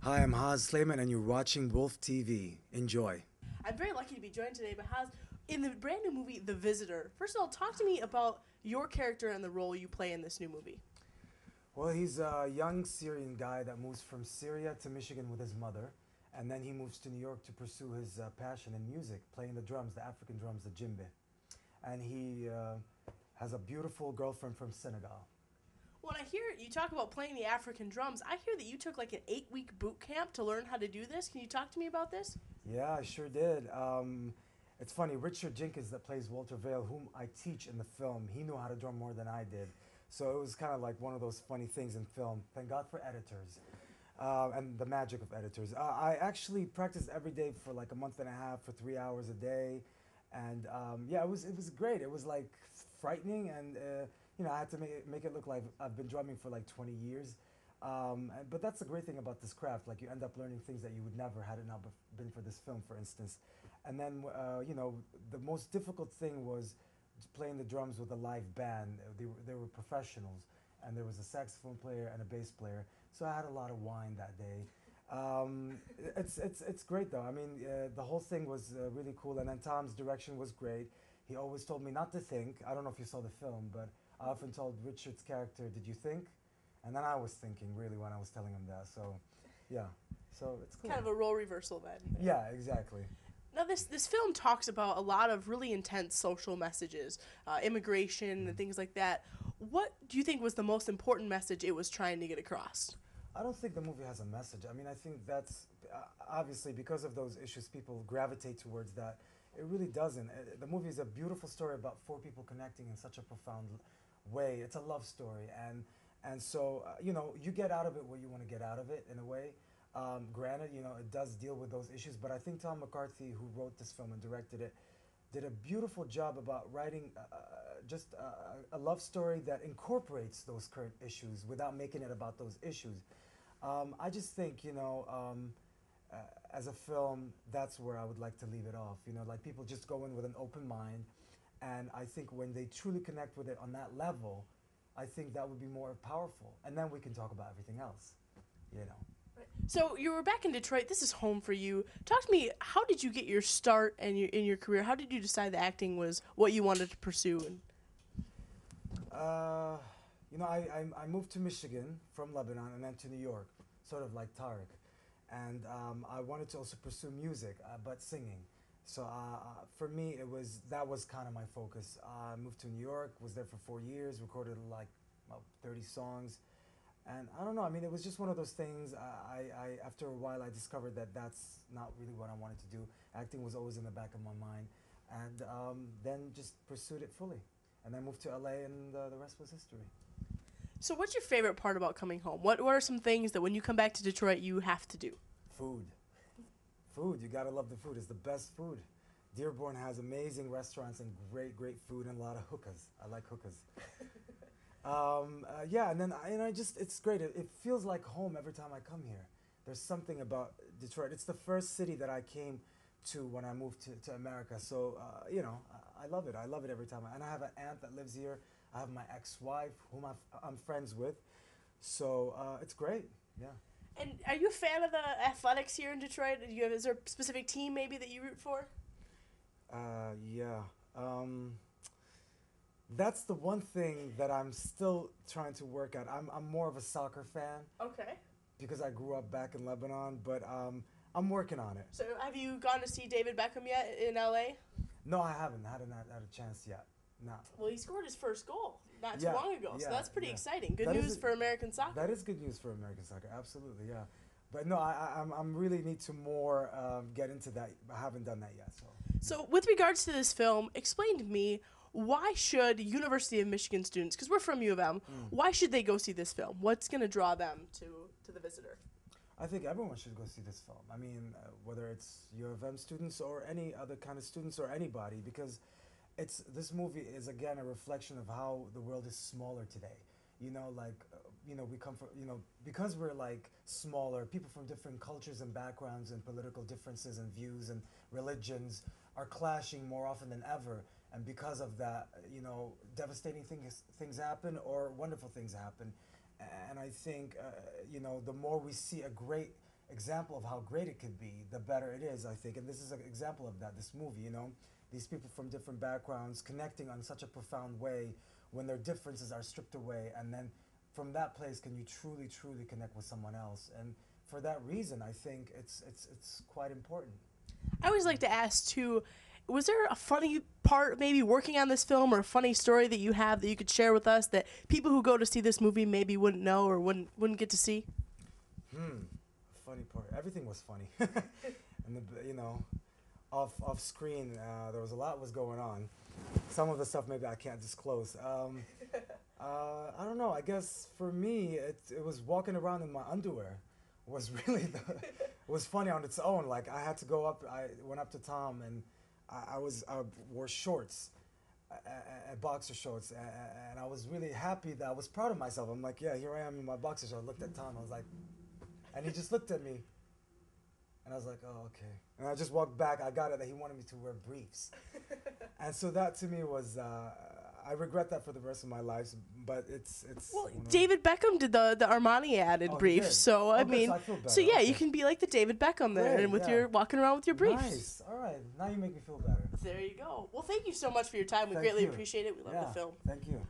Hi, I'm Haaz Sleiman, and you're watching WOLV TV. Enjoy. I'm very lucky to be joined today by Haaz in the brand new movie The Visitor. First of all, talk to me about your character and the role you play in this new movie. Well, he's a young Syrian guy that moves from Syria to Michigan with his mother, and then he moves to New York to pursue his passion in music, playing the drums, the African drums, the djembe. And he has a beautiful girlfriend from Senegal. When I hear you talk about playing the African drums, I hear that you took like an 8-week boot camp to learn how to do this. Can you talk to me about this? Yeah, I sure did. It's funny, Richard Jenkins, that plays Walter Vale, whom I teach in the film, he knew how to drum more than I did. So it was kind of like one of those funny things in film. Thank God for editors and the magic of editors. I actually practiced every day for like a month and a half for 3 hours a day. And yeah, it was great. It was like frightening, and I had to make it look like I've been drumming for like 20 years. But that's the great thing about this craft. Like, you end up learning things that you would never had it not been for this film, for instance. And then the most difficult thing was playing the drums with a live band. They were professionals, and there was a saxophone player and a bass player. So I had a lot of wine that day. It's great though. I mean, the whole thing was really cool, and then Tom's direction was great. He always told me not to think. I don't know if you saw the film, but I often told Richard's character, "Did you think?" And then I was thinking really when I was telling him that. So, yeah. So it's cool. Kind of a role reversal then. Yeah, exactly. Now, this film talks about a lot of really intense social messages, immigration and things like that. What do you think was the most important message it was trying to get across? I don't think the movie has a message. I mean, I think that's obviously because of those issues, people gravitate towards that. It really doesn't. The movie is a beautiful story about four people connecting in such a profound way. It's a love story, and so you get out of it what you want to get out of it in a way. Granted, it does deal with those issues, but I think Tom McCarthy, who wrote this film and directed it, did a beautiful job about writing just a love story that incorporates those current issues without making it about those issues. I just think, as a film, that's where I would like to leave it off. Like, people just go in with an open mind, and I think when they truly connect with it on that level, I think that would be more powerful, and then we can talk about everything else. You know. So you were back in Detroit. This is home for you. Talk to me. How did you get your start in your career? How did you decide that acting was what you wanted to pursue? And Uh, I moved to Michigan from Lebanon and then to New York, sort of like Tarek. And I wanted to also pursue music, but singing. So for me, that was kind of my focus. I moved to New York, was there for 4 years, recorded like about 30 songs. And I don't know, I mean, it was just one of those things. After a while, I discovered that that's not really what I wanted to do. Acting was always in the back of my mind. And then just pursued it fully. And then moved to LA, and the rest was history. so, what's your favorite part about coming home? What are some things that when you come back to Detroit you have to do? Food. Food, you gotta love the food. It's the best food. Dearborn has amazing restaurants and great, great food and a lot of hookahs. I like hookahs. Yeah, and then it's great. It feels like home every time I come here. There's something about Detroit. It's the first city that I came to when I moved to America. So, I love it. I love it every time. And I have an aunt that lives here. I have my ex-wife, whom I'm friends with. So, it's great. Yeah. And are you a fan of the athletics here in Detroit? Is there a specific team maybe that you root for? Yeah. That's the one thing that I'm still trying to work at. I'm more of a soccer fan Okay. because I grew up back in Lebanon, but I'm working on it. So have you gone to see David Beckham yet in LA? No, I haven't had a chance yet. No. Well, he scored his first goal not too Yeah, long ago, so yeah, that's pretty yeah. exciting. Good That is news a- for American soccer. That is good news for American soccer. Absolutely, yeah. But no, I'm really need to more get into that. I haven't done that yet. So. So, with regards to this film, explain to me why should University of Michigan students, because we're from U of M, why should they go see this film? What's going to draw them to The Visitor? I think everyone should go see this film. I mean, whether it's U of M students or any other kind of students or anybody, because this movie is again a reflection of how the world is smaller today. We come from, because we're like smaller, people from different cultures and backgrounds and political differences and views and religions are clashing more often than ever. And because of that, devastating things happen or wonderful things happen. And I think, the more we see a great example of how great it could be, the better it is, I think. And this is an example of that, this movie, you know? These people from different backgrounds connecting on such a profound way when their differences are stripped away. And then from that place, can you truly, truly connect with someone else? And for that reason, I think it's quite important. I always like to ask, too, was there a funny part maybe working on this film or a funny story that you have that you could share with us that people who go to see this movie maybe wouldn't know or wouldn't get to see? Funny part. Everything was funny. And, you know, off screen, there was a lot was going on. Some of the stuff maybe I can't disclose. I don't know. I guess for me, it was walking around in my underwear was really it was funny on its own. Like I had to go up. I went up to Tom and I wore shorts, boxer shorts, and I was really happy that I was proud of myself. I'm like, yeah, here I am in my boxer shorts. I looked at Tom. I was like, and he just looked at me. And I was like, oh, okay. And I just walked back. I got it that he wanted me to wear briefs. And so that to me was, I regret that for the rest of my life, but it's. Well, David Beckham did the Armani ad in briefs, so I mean, so yeah, you can be like the David Beckham there, and with your walking around with your briefs. Nice. All right. Now you make me feel better. There you go. Well, thank you so much for your time. We greatly appreciate it. We love the film. Thank you.